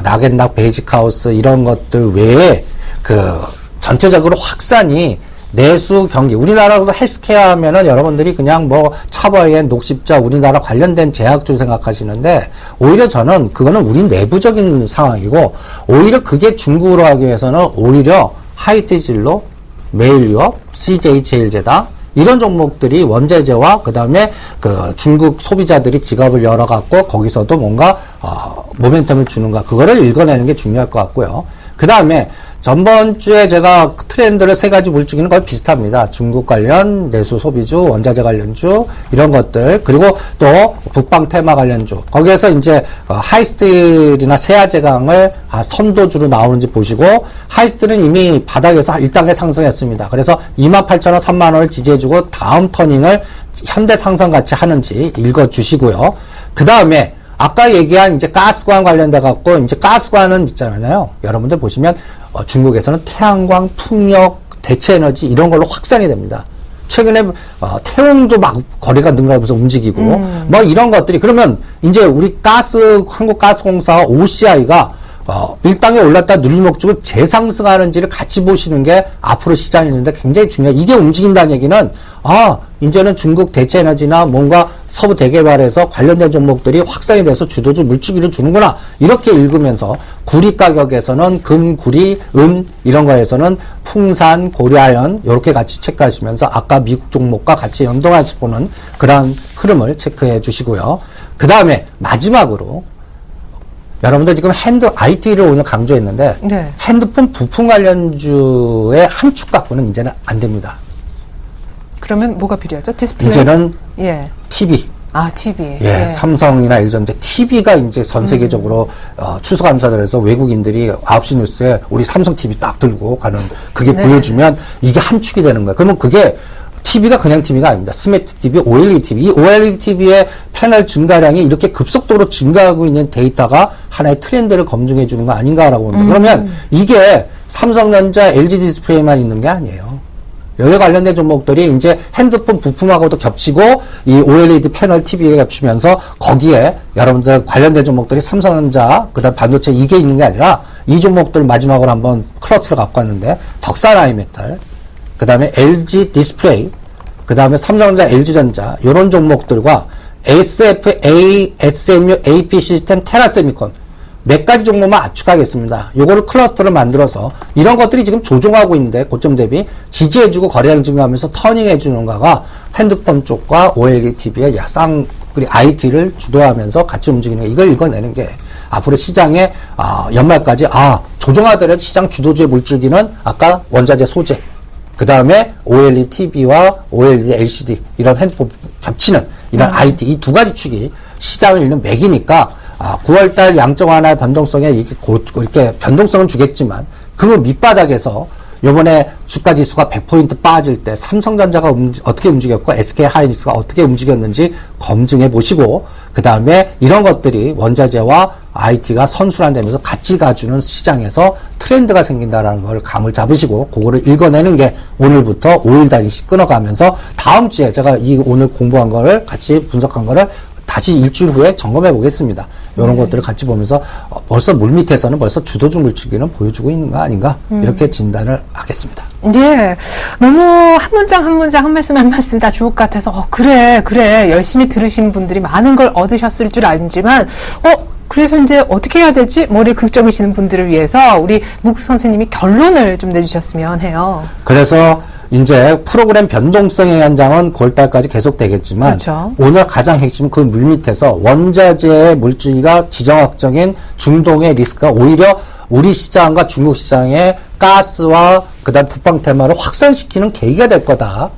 락앤락 베이직하우스 이런 것들 외에 그 전체적으로 확산이 내수 경기, 우리나라도 헬스케어 하면은 여러분들이 그냥 뭐 차바이엔, 녹십자, 우리나라 관련된 제약주 생각하시는데, 오히려 저는 그거는 우리 내부적인 상황이고, 오히려 그게 중국으로 하기 위해서는 오히려 하이티진로, 메일유업, CJ 제일제당 이런 종목들이 원자재와 그 다음에 그 중국 소비자들이 지갑을 열어갖고 거기서도 뭔가 모멘텀을 주는가, 그거를 읽어내는 게 중요할 것 같고요. 그 다음에 전번 주에 제가 트렌드를 세 가지 물주기는 거의 비슷합니다. 중국 관련, 내수 소비주, 원자재 관련주, 이런 것들, 그리고 또 북방 테마 관련주. 거기에서 이제 하이스틸이나 세아제강을 선도주로 나오는지 보시고, 하이스틸은 이미 바닥에서 1단계 상승했습니다. 그래서 28,000원, 3만원을 지지해주고 다음 터닝을 현대상선 같이 하는지 읽어주시고요. 그 다음에 아까 얘기한 이제 가스관 관련돼 갖고, 이제 가스관은 있잖아요. 여러분들 보시면 중국에서는 태양광, 풍력, 대체에너지 이런 걸로 확산이 됩니다. 최근에 태용도 막 거래가 능가하면서 움직이고 뭐 이런 것들이, 그러면 이제 우리 한국가스공사 OCI가 1단계 올랐다 누리목 주고 재상승하는지를 같이 보시는 게 앞으로 시장이 있는데 굉장히 중요해요. 이게 움직인다는 얘기는, 이제는 중국 대체에너지나 뭔가 서부 대개발에서 관련된 종목들이 확산이 돼서 주도주 물주기를 주는구나, 이렇게 읽으면서 구리 가격에서는 금, 구리, 은 이런 거에서는 풍산, 고려아연 이렇게 같이 체크하시면서 아까 미국 종목과 같이 연동해서 보는 그런 흐름을 체크해 주시고요. 그 다음에 마지막으로 여러분들 지금 IT를 오늘 강조했는데 네. 핸드폰 부품 관련주의 한 축 갖고는 이제는 안 됩니다. 그러면 뭐가 필요하죠? 디스플레이? 이제는 예. TV. TV. 예, 삼성이나 LG전자 TV가 이제 전 세계적으로 추수감사절에서 외국인들이 9시 뉴스에 우리 삼성 TV 딱 들고 가는 그게 네. 보여주면 이게 한 축이 되는 거예요. 그러면 그게 TV가 그냥 TV가 아닙니다. 스마트 TV, OLED TV. 이 OLED TV의 패널 증가량이 이렇게 급속도로 증가하고 있는 데이터가 하나의 트렌드를 검증해 주는 거 아닌가라고 봅니다. 그러면 이게 삼성전자, LG 디스플레이만 있는 게 아니에요. 여기 관련된 종목들이 이제 핸드폰 부품하고도 겹치고 이 OLED 패널 TV에 겹치면서 거기에 여러분들 관련된 종목들이 삼성전자, 그다음 반도체 이게 있는 게 아니라 이 종목들 마지막으로 한번 클러스를 갖고 왔는데 덕산 아이메탈, 그다음에 LG 디스플레이, 그다음에 삼성전자, LG전자 이런 종목들과 SFA, SMU, AP 시스템, 테라세미콘 몇 가지 종목만 압축하겠습니다. 요거를 클러스터를 만들어서 이런 것들이 지금 조종하고 있는데 고점 대비 지지해주고 거래량 증가하면서 터닝해주는 거가 핸드폰 쪽과 OLED TV의 그리고 IT를 주도하면서 같이 움직이는 거 이걸 읽어내는 게 앞으로 시장에 연말까지 조종하더라도 시장 주도주의 물줄기는 아까 원자재 소재 그 다음에 OLED TV와 OLED LCD 이런 핸드폰 겹치는 이런 IT 이 두 가지 축이 시장을 읽는 맥이니까 9월달 양적 완화의 변동성에 이렇게 변동성은 주겠지만 그 밑바닥에서 요번에 주가 지수가 100포인트 빠질 때 삼성전자가 어떻게 움직였고 SK 하이닉스가 어떻게 움직였는지 검증해 보시고 그 다음에 이런 것들이 원자재와 IT가 선순환되면서 같이 가주는 시장에서 트렌드가 생긴다라는 걸 감을 잡으시고 그거를 읽어내는 게 오늘부터 5일 단위씩 끊어가면서 다음 주에 제가 오늘 공부한 거를 같이 분석한 거를 다시 일주일 후에 점검해 보겠습니다. 이런 것들을 같이 보면서 벌써 물밑에서는 벌써 주도주 물줄기는 보여주고 있는 거 아닌가 이렇게 진단을 하겠습니다. 예, 너무 한 문장 한 말씀 다 주옥 같아서 그래 열심히 들으신 분들이 많은 걸 얻으셨을 줄 알지만 그래서 이제 어떻게 해야 되지? 머리 극적이시는 분들을 위해서 우리 묵 선생님이 결론을 좀 내주셨으면 해요. 그래서 이제 프로그램 변동성의 현장은 9월달까지 계속되겠지만 그렇죠. 오늘 가장 핵심은 그 물밑에서 원자재의 물줄기가 지정학적인 중동의 리스크가 오히려 우리 시장과 중국 시장의 가스와 그다음 북방 테마를 확산시키는 계기가 될 거다.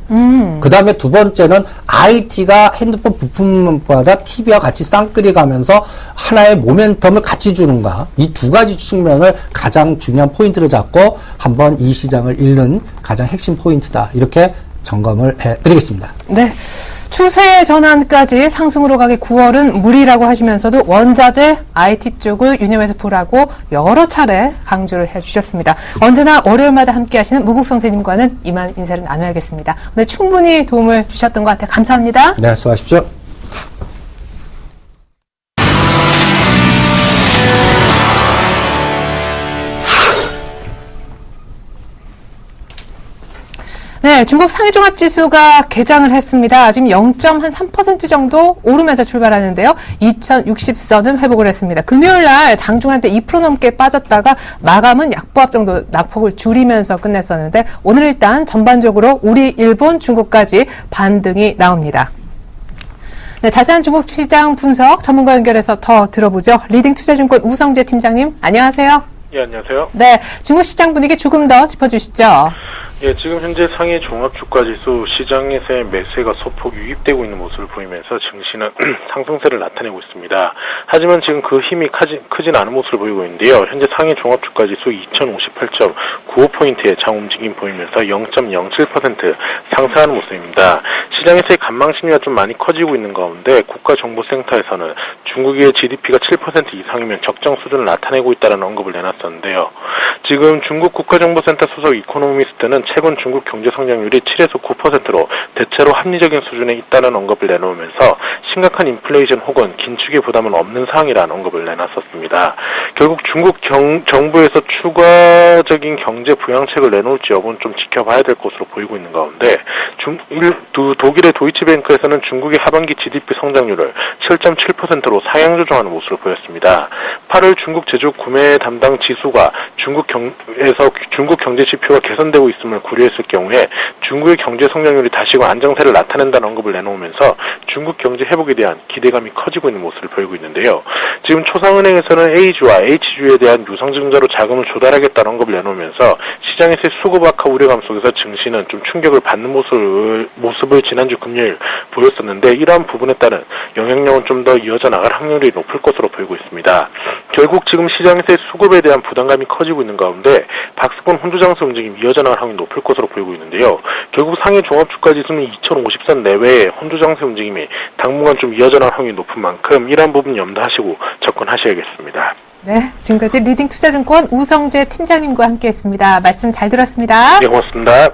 그다음에 두 번째는 IT가 핸드폰 부품마다 TV와 같이 쌍끌이 가면서 하나의 모멘텀을 같이 주는가. 이 두 가지 측면을 가장 중요한 포인트를 잡고 한번 이 시장을 읽는 가장 핵심 포인트다. 이렇게 점검을 해드리겠습니다. 네. 추세 전환까지 상승으로 가기 9월은 무리라고 하시면서도 원자재, IT 쪽을 유념해서 보라고 여러 차례 강조를 해주셨습니다. 언제나 월요일마다 함께 하시는 무국 선생님과는 이만 인사를 나눠야겠습니다. 오늘 충분히 도움을 주셨던 것 같아요. 감사합니다. 네, 수고하십시오. 네, 중국 상해종합지수가 개장을 했습니다. 지금 0.3% 정도 오르면서 출발하는데요. 2060선은 회복을 했습니다. 금요일 날 장중한 때 2% 넘게 빠졌다가 마감은 약보합 정도 낙폭을 줄이면서 끝냈었는데 오늘 일단 전반적으로 우리, 일본, 중국까지 반등이 나옵니다. 네, 자세한 중국 시장 분석 전문가 연결해서 더 들어보죠. 리딩투자증권 우성재 팀장님, 안녕하세요. 예, 안녕하세요. 네, 중국 시장 분위기 조금 더 짚어주시죠. 예, 지금 현재 상해 종합주가지수 시장에서의 매수가 소폭 유입되고 있는 모습을 보이면서 증시는 상승세를 나타내고 있습니다. 하지만 지금 그 힘이 크진 않은 모습을 보이고 있는데요. 현재 상해 종합주가지수 2058.95포인트의 장 움직임 보이면서 0.07% 상승하는 모습입니다. 시장에서의 간망 심리가 좀 많이 커지고 있는 가운데 국가정보센터에서는 중국의 GDP가 7% 이상이면 적정 수준을 나타내고 있다는 언급을 내놨었는데요. 지금 중국 국가정보센터 소속 이코노미스트는 최근 중국 경제 성장률이 7에서 9%로 대체로 합리적인 수준에 있다는 언급을 내놓으면서 심각한 인플레이션 혹은 긴축의 부담은 없는 상황이라는 언급을 내놨었습니다. 결국 중국 정부에서 추가적인 경제 부양책을 내놓을지 여부는 좀 지켜봐야 될 것으로 보이고 있는 가운데 독일의 도이치뱅크에서는 중국의 하반기 GDP 성장률을 7.7%로 상향 조정하는 모습을 보였습니다. 8월 중국 제조 구매 담당 지수가 중국 경제 지표가 개선되고 있음을 고려했을 경우에 중국의 경제 성장률이 다시금 안정세를 나타낸다는 언급을 내놓으면서 중국 경제 회복에 대한 기대감이 커지고 있는 모습을 보이고 있는데요. 지금 초상은행에서는 A주와 H주에 대한 유상증자로 자금을 조달하겠다는 언급을 내놓으면서 시장에서의 수급 악화 우려감 속에서 증시는 좀 충격을 받는 모습을 지난주 금요일 보였었는데 이러한 부분에 따른 영향력은 좀 더 이어져 나갈 확률이 높을 것으로 보이고 있습니다. 결국 지금 시장에서의 수급에 대한 부담감이 커지고 있는 가운데 박스권 혼조장세 움직임이 이어져 나갈 확률이 높을 것으로 보이고 있는데요. 결국 상해 종합주가지수는 2050선 내외의 혼조장세 움직임이 당분간 좀 이어져 나갈 확률이 높은 만큼 이러한 부분 염두하시고 접근하셔야겠습니다. 네, 지금까지 리딩투자증권 우성재 팀장님과 함께했습니다. 말씀 잘 들었습니다. 네, 고맙습니다.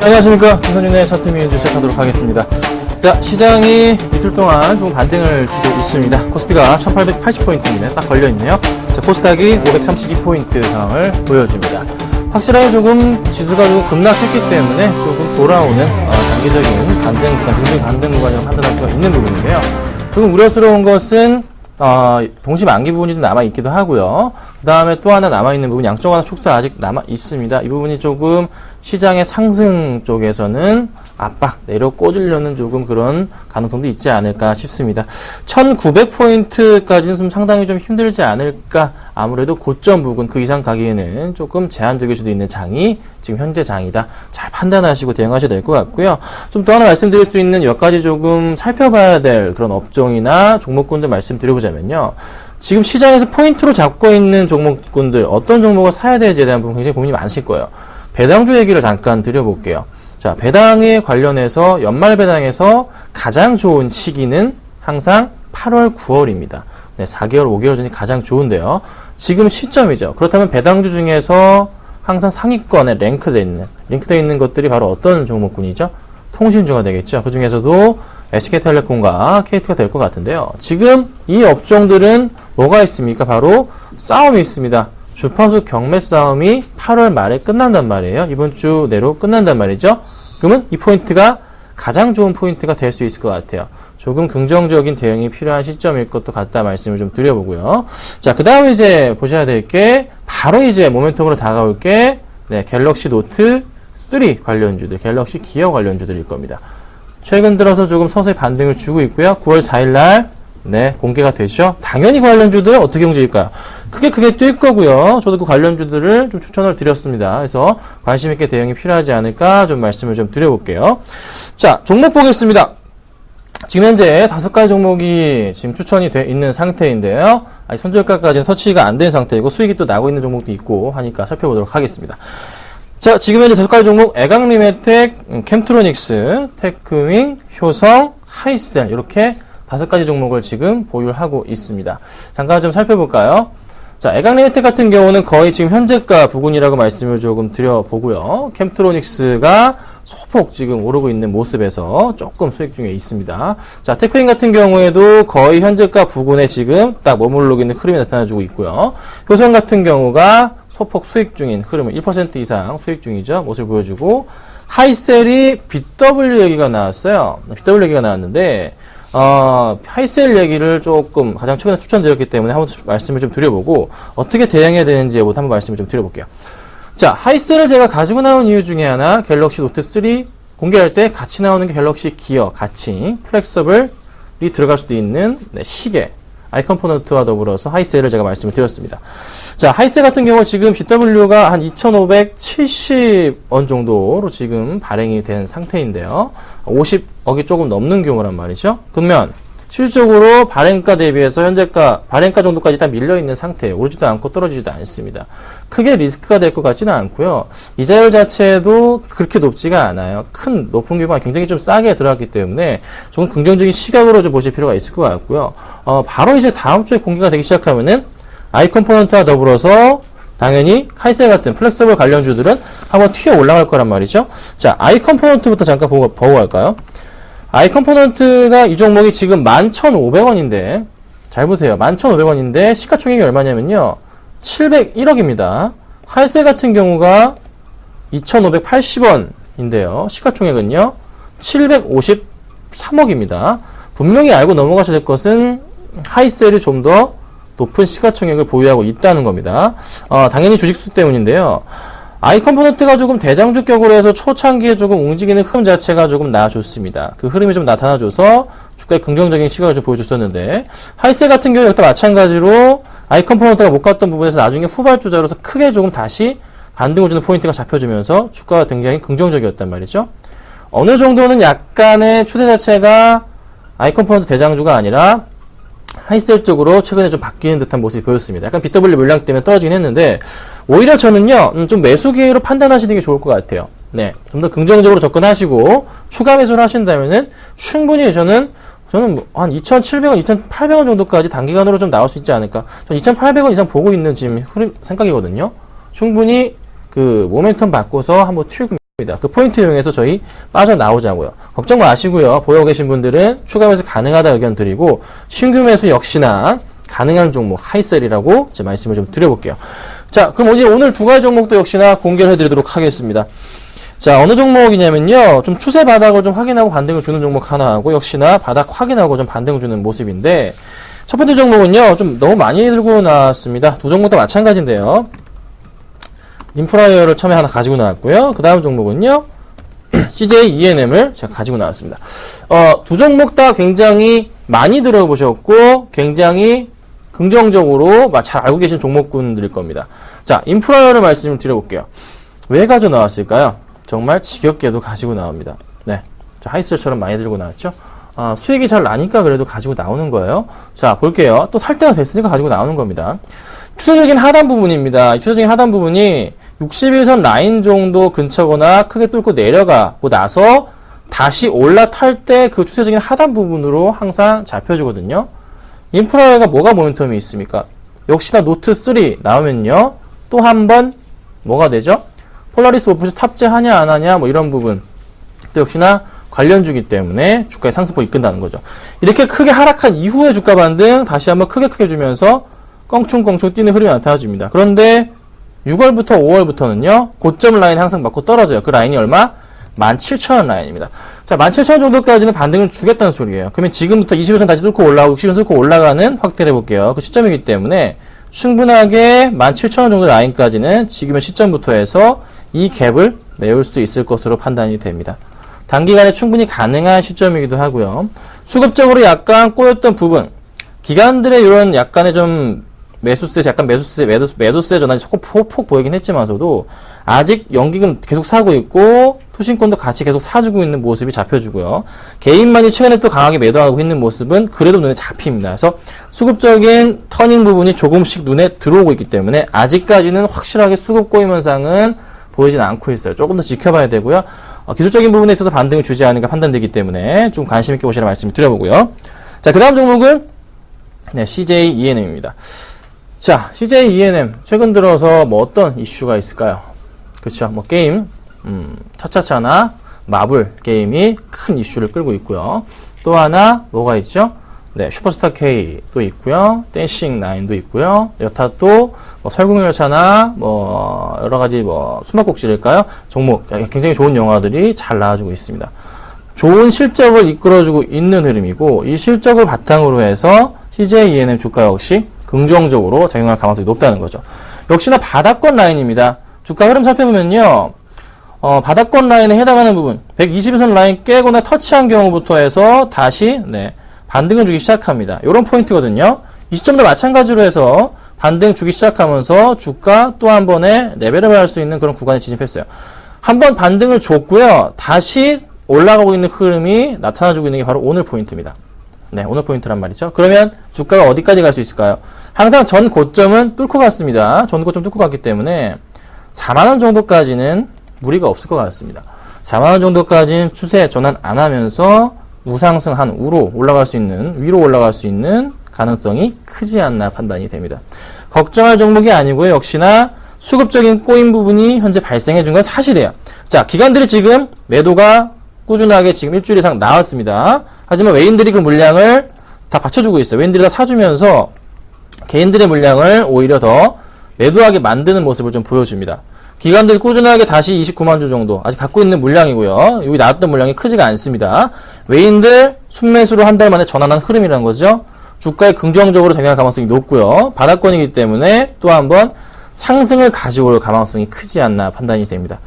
안녕하십니까. 김선윤의 차트미인주 시작하도록 하겠습니다. 자, 시장이 이틀 동안 조금 반등을 주고 있습니다. 코스피가 1880포인트인데 딱 걸려있네요. 자, 코스닥이 532포인트 상황을 보여줍니다. 확실하게 조금 지수가 조금 급락했기 때문에 조금 돌아오는 단기적인 반등 구간, 중증 반등 구간이라고 판단할 수가 있는 부분인데요. 조금 우려스러운 것은 동시 만기 부분이 좀 남아있기도 하고요. 그 다음에 또 하나 남아있는 부분, 양적 완화 촉수 아직 남아있습니다. 이 부분이 조금 시장의 상승 쪽에서는 압박, 내려 꽂으려는 조금 그런 가능성도 있지 않을까 싶습니다. 1900포인트까지는 좀 상당히 좀 힘들지 않을까. 아무래도 고점 부근 그 이상 가기에는 조금 제한적일 수도 있는 장이 지금 현재 장이다. 잘 판단하시고 대응하셔야 될 것 같고요. 좀 또 하나 말씀드릴 수 있는 몇 가지 조금 살펴봐야 될 그런 업종이나 종목군들 말씀드려보자면요. 지금 시장에서 포인트로 잡고 있는 종목군들 어떤 종목을 사야 되는지에 대한 부분 굉장히 고민이 많으실 거예요. 배당주 얘기를 잠깐 드려볼게요. 자, 배당에 관련해서 연말 배당에서 가장 좋은 시기는 항상 8월, 9월입니다. 네, 4개월, 5개월 전이 가장 좋은데요. 지금 시점이죠. 그렇다면 배당주 중에서 항상 상위권에 링크되어 있는 것들이 바로 어떤 종목군이죠? 통신주가 되겠죠. 그 중에서도 SK텔레콤과 KT가 될 것 같은데요. 지금 이 업종들은 뭐가 있습니까? 바로 싸움이 있습니다. 주파수 경매 싸움이 8월 말에 끝난단 말이에요. 이번 주 내로 끝난단 말이죠. 그러면 이 포인트가 가장 좋은 포인트가 될 수 있을 것 같아요. 조금 긍정적인 대응이 필요한 시점일 것도 같다 말씀을 좀 드려보고요. 자, 그 다음에 이제 보셔야 될 게 바로 이제 모멘텀으로 다가올 게 갤럭시 노트 3 관련주들, 갤럭시 기어 관련주들일 겁니다. 최근 들어서 조금 서서히 반등을 주고 있고요. 9월 4일날 공개가 되죠. 당연히 관련주들 어떻게 움직일까요? 크게 뛸 거고요. 저도 그 관련주들을 좀 추천을 드렸습니다. 그래서 관심 있게 대응이 필요하지 않을까 좀 말씀을 좀 드려볼게요. 자, 종목 보겠습니다. 지금 현재 5가지 종목이 지금 추천이 돼 있는 상태인데요. 아직 손절가까지는 터치가 안 된 상태이고 수익이 또 나고 있는 종목도 있고 하니까 살펴보도록 하겠습니다. 자, 지금 현재 5가지 종목, 에강리메텍, 캠트로닉스, 테크윙, 효성, 하이셀 이렇게 5가지 종목을 지금 보유하고 있습니다. 잠깐 좀 살펴볼까요? 자, 에강리메텍 같은 경우는 거의 지금 현재가 부근이라고 말씀을 조금 드려보고요. 캠트로닉스가 소폭 지금 오르고 있는 모습에서 조금 수익 중에 있습니다. 자, 테크윙 같은 경우에도 거의 현재가 부근에 지금 딱 머무르고 있는 흐름이 나타나주고 있고요. 효성 같은 경우가 소폭 수익 중인 흐름을 1% 이상 수익 중이죠. 모습을 보여주고, 하이셀이 BW 얘기가 나왔어요. BW 얘기가 나왔는데, 하이셀 얘기를 조금 가장 최근에 추천드렸기 때문에 한번 말씀을 좀 드려보고, 어떻게 대응해야 되는지에 한번 말씀을 좀 드려볼게요. 자, 하이셀을 제가 가지고 나온 이유 중에 하나, 갤럭시 노트 3 공개할 때 같이 나오는 게 갤럭시 기어, 같이 플렉서블이 들어갈 수도 있는 시계, 아이컴포넌트와 더불어서 하이셀을 제가 말씀을 드렸습니다. 자, 하이셀 같은 경우 지금 BW가 한 2,570원 정도로 지금 발행이 된 상태인데요. 50억이 조금 넘는 경우란 말이죠. 그러면 실질적으로 발행가 대비해서 현재가 발행가 정도까지 다 밀려있는 상태예요. 오르지도 않고 떨어지지도 않습니다. 크게 리스크가 될 것 같지는 않고요. 이자율 자체도 그렇게 높지가 않아요. 높은 규모가 굉장히 좀 싸게 들어갔기 때문에 조금 긍정적인 시각으로 좀 보실 필요가 있을 것 같고요. 바로 이제 다음 주에 공개가 되기 시작하면은 아이컴포넌트와 더불어서 당연히 하이셀 같은 플렉서블 관련주들은 한번 튀어 올라갈 거란 말이죠. 자, 아이컴포넌트부터 잠깐 보고 갈까요? 아이컴포넌트가 이 종목이 지금 11,500원인데, 잘 보세요. 11,500원인데, 시가총액이 얼마냐면요. 701억입니다. 하이셀 같은 경우가 2,580원인데요. 시가총액은요. 753억입니다. 분명히 알고 넘어가셔야 될 것은 하이셀이 좀 더 높은 시가총액을 보유하고 있다는 겁니다. 당연히 주식수 때문인데요. I 컴포넌트가 조금 대장주격으로 해서 초창기에 조금 움직이는 흐름 자체가 조금 나아졌습니다. 그 흐름이 좀 나타나줘서 주가에 긍정적인 시각을 좀 보여줬었는데, 하이셀 같은 경우에 역시 마찬가지로 I 컴포넌트가 못 갔던 부분에서 나중에 후발주자로서 크게 조금 다시 반등을 주는 포인트가 잡혀주면서 주가가 굉장히 긍정적이었단 말이죠. 어느 정도는 약간의 추세 자체가 I 컴포넌트 대장주가 아니라 하이셀 쪽으로 최근에 좀 바뀌는 듯한 모습이 보였습니다. 약간 BW 물량 때문에 떨어지긴 했는데, 오히려 저는요, 좀 매수 기회로 판단하시는 게 좋을 것 같아요. 네. 좀 더 긍정적으로 접근하시고, 추가 매수를 하신다면은, 충분히 저는 한 2,700원, 2,800원 정도까지 단기간으로 좀 나올 수 있지 않을까. 전 2,800원 이상 보고 있는 지금 생각이거든요. 충분히 그 모멘텀 바꿔서 한번 튀고 그 포인트 이용해서 저희 빠져나오자고요. 걱정 마시고요. 보고 계신 분들은 추가 매수 가능하다 의견 드리고, 신규 매수 역시나 가능한 종목 하이셀이라고 제 말씀을 좀 드려볼게요. 자, 그럼 이제 오늘 두 가지 종목도 역시나 공개를 해드리도록 하겠습니다. 자, 어느 종목이냐면요, 좀 추세 바닥을 좀 확인하고 반등을 주는 종목 하나 하고, 역시나 바닥 확인하고 좀 반등을 주는 모습인데, 첫 번째 종목은요, 좀 너무 많이 들고 나왔습니다. 두 종목 다 마찬가지인데요. 인프라웨어를 처음에 하나 가지고 나왔고요. 그 다음 종목은요, CJ ENM을 제가 가지고 나왔습니다. 두 종목 다 굉장히 많이 들어보셨고, 굉장히 긍정적으로 잘 알고 계신 종목군들일 겁니다. 자, 인프라웨어를 말씀을 드려볼게요. 왜 가져 나왔을까요? 정말 지겹게도 가지고 나옵니다. 네. 하이셀처럼 많이 들고 나왔죠? 수익이 잘 나니까 그래도 가지고 나오는 거예요. 자, 볼게요. 또 살 때가 됐으니까 가지고 나오는 겁니다. 추세적인 하단 부분입니다. 추세적인 하단 부분이 61선 라인 정도 근처거나 크게 뚫고 내려가고 나서 다시 올라탈 때 그 추세적인 하단 부분으로 항상 잡혀주거든요. 인프라가 뭐가 모멘텀이 있습니까? 역시나 노트3 나오면요. 또 한 번 뭐가 되죠? 폴라리스 오프션 탑재하냐 안 하냐 뭐 이런 부분. 또 역시나 관련주기 때문에 주가의 상승폭이 이끈다는 거죠. 이렇게 크게 하락한 이후에 주가 반등 다시 한번 크게 주면서 껑충껑충 뛰는 흐름이 나타나줍니다. 그런데 6월부터 5월부터는요. 고점 라인 항상 맞고 떨어져요. 그 라인이 얼마? 17,000원 라인입니다. 자, 17,000원 정도까지는 반등을 주겠다는 소리예요. 그러면 지금부터 21선 다시 뚫고 올라가고 60선 뚫고 올라가는 확대를 해볼게요. 그 시점이기 때문에 충분하게 17,000원 정도 라인까지는 지금의 시점부터 해서 이 갭을 메울 수 있을 것으로 판단이 됩니다. 단기간에 충분히 가능한 시점이기도 하고요. 수급적으로 약간 꼬였던 부분, 기관들의 이런 약간의 좀 매수세 전환이 조금 폭 보이긴 했지만서도 아직 연기금 계속 사고 있고 투신권도 같이 계속 사주고 있는 모습이 잡혀주고요. 개인만이 최근에 또 강하게 매도하고 있는 모습은 그래도 눈에 잡힙니다. 그래서 수급적인 터닝 부분이 조금씩 눈에 들어오고 있기 때문에 아직까지는 확실하게 수급 꼬임 현상은 보이진 않고 있어요. 조금 더 지켜봐야 되고요. 기술적인 부분에 있어서 반등을 주지 않을까 판단되기 때문에 좀 관심 있게 보시라는 말씀을 드려보고요. 자, 그 다음 종목은 CJ ENM입니다. 자, CJ ENM 최근 들어서 뭐 어떤 이슈가 있을까요? 그렇죠. 뭐 게임, 차차차나 마블 게임이 큰 이슈를 끌고 있고요. 또 하나 뭐가 있죠? 네, 슈퍼스타 K 또 있고요. 댄싱 9도 있고요. 여타 또 뭐 설국열차나 뭐 여러 가지 뭐 숨바꼭질일까요? 종목 굉장히 좋은 영화들이 잘 나와주고 있습니다. 좋은 실적을 이끌어주고 있는 흐름이고 이 실적을 바탕으로 해서 CJ ENM 주가 역시 긍정적으로 작용할 가능성이 높다는 거죠. 역시나 바닥권 라인입니다. 주가 흐름 살펴보면요. 바닥권 라인에 해당하는 부분 120선 라인 깨거나 터치한 경우부터 해서 다시 반등을 주기 시작합니다. 이런 포인트거든요. 이 시점도 마찬가지로 해서 반등 주기 시작하면서 주가 또 한 번에 레벨업을 할 수 있는 그런 구간에 진입했어요. 한 번 반등을 줬고요. 다시 올라가고 있는 흐름이 나타나주고 있는 게 바로 오늘 포인트입니다. 네, 오늘 포인트란 말이죠. 그러면 주가가 어디까지 갈 수 있을까요? 항상 전 고점은 뚫고 갔습니다. 전 고점 뚫고 갔기 때문에 4만원 정도까지는 무리가 없을 것 같습니다. 4만원 정도까지는 추세 전환 안 하면서 우상승한 우로 올라갈 수 있는, 위로 올라갈 수 있는 가능성이 크지 않나 판단이 됩니다. 걱정할 종목이 아니고요. 역시나 수급적인 꼬임 부분이 현재 발생해 준 건 사실이에요. 자, 기관들이 지금 매도가 꾸준하게 지금 일주일 이상 나왔습니다. 하지만 외인들이 그 물량을 다 받쳐주고 있어요. 외인들이 다 사주면서 개인들의 물량을 오히려 더 매도하게 만드는 모습을 좀 보여줍니다. 기관들이 꾸준하게 다시 29만 주 정도 아직 갖고 있는 물량이고요. 여기 나왔던 물량이 크지가 않습니다. 외인들 순매수로 한 달 만에 전환한 흐름이라는 거죠. 주가에 긍정적으로 작용할 가능성이 높고요. 바닥권이기 때문에 또 한번 상승을 가지고 올 가능성이 크지 않나 판단이 됩니다.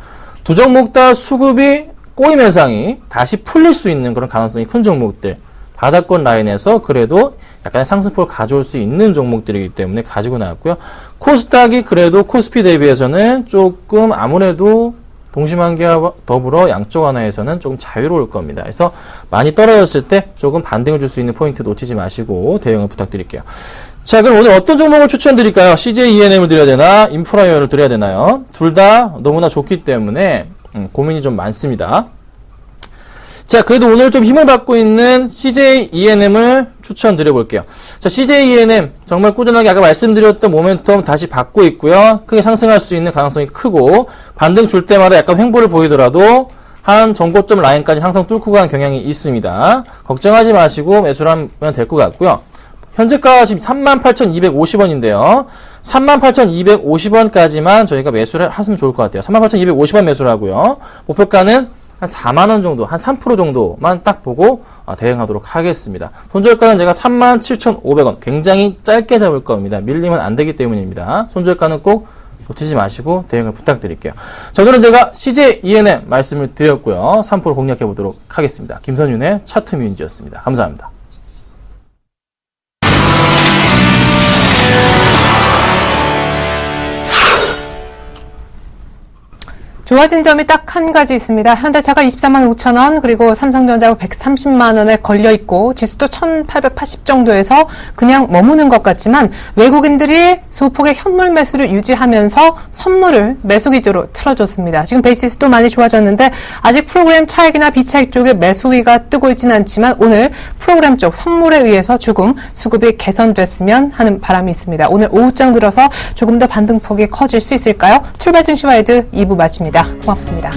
두 종목 다 수급이 꼬임 현상이 다시 풀릴 수 있는 그런 가능성이 큰 종목들, 바닥권 라인에서 그래도 약간의 상승폭을 가져올 수 있는 종목들이기 때문에 가지고 나왔고요. 코스닥이 그래도 코스피 대비해서는 조금 아무래도 동시만기와 더불어 양쪽 하나에서는 조금 자유로울 겁니다. 그래서 많이 떨어졌을 때 조금 반등을 줄 수 있는 포인트 놓치지 마시고 대응을 부탁드릴게요. 자, 그럼 오늘 어떤 종목을 추천드릴까요? CJ ENM을 드려야 되나? 인프라웨어를 드려야 되나요? 둘 다 너무나 좋기 때문에 고민이 좀 많습니다. 자, 그래도 오늘 좀 힘을 받고 있는 CJ ENM을 추천드려 볼게요. 자, CJ ENM 정말 꾸준하게 아까 말씀드렸던 모멘텀 다시 받고 있고요. 크게 상승할 수 있는 가능성이 크고 반등 줄 때마다 약간 횡보를 보이더라도 한 전고점 라인까지 항상 뚫고 가는 경향이 있습니다. 걱정하지 마시고 매수를 하면 될 것 같고요. 현재가 지금 38,250원인데요. 38,250원까지만 저희가 매수를 하시면 좋을 것 같아요. 38,250원 매수를 하고요. 목표가는 한 4만원 정도, 한 3% 정도만 딱 보고 대응하도록 하겠습니다. 손절가는 제가 37,500원. 굉장히 짧게 잡을 겁니다. 밀리면 안 되기 때문입니다. 손절가는 꼭 놓치지 마시고 대응을 부탁드릴게요. 자, 오늘은 제가 CJ ENM 말씀을 드렸고요. 3% 공략해 보도록 하겠습니다. 김선윤의 차트 뮤인지였습니다. 감사합니다. 좋아진 점이 딱 한 가지 있습니다. 현대차가 24만 5천 원, 그리고 삼성전자가 130만 원에 걸려 있고 지수도 1880 정도에서 그냥 머무는 것 같지만 외국인들이 소폭의 현물 매수를 유지하면서 선물을 매수 기조로 틀어줬습니다. 지금 베이시스도 많이 좋아졌는데 아직 프로그램 차익이나 비차익 쪽에 매수위가 뜨고 있지는 않지만 오늘 프로그램 쪽 선물에 의해서 조금 수급이 개선됐으면 하는 바람이 있습니다. 오늘 오후장 들어서 조금 더 반등폭이 커질 수 있을까요? 출발 증시와이드 2부 마칩니다. 고맙습니다.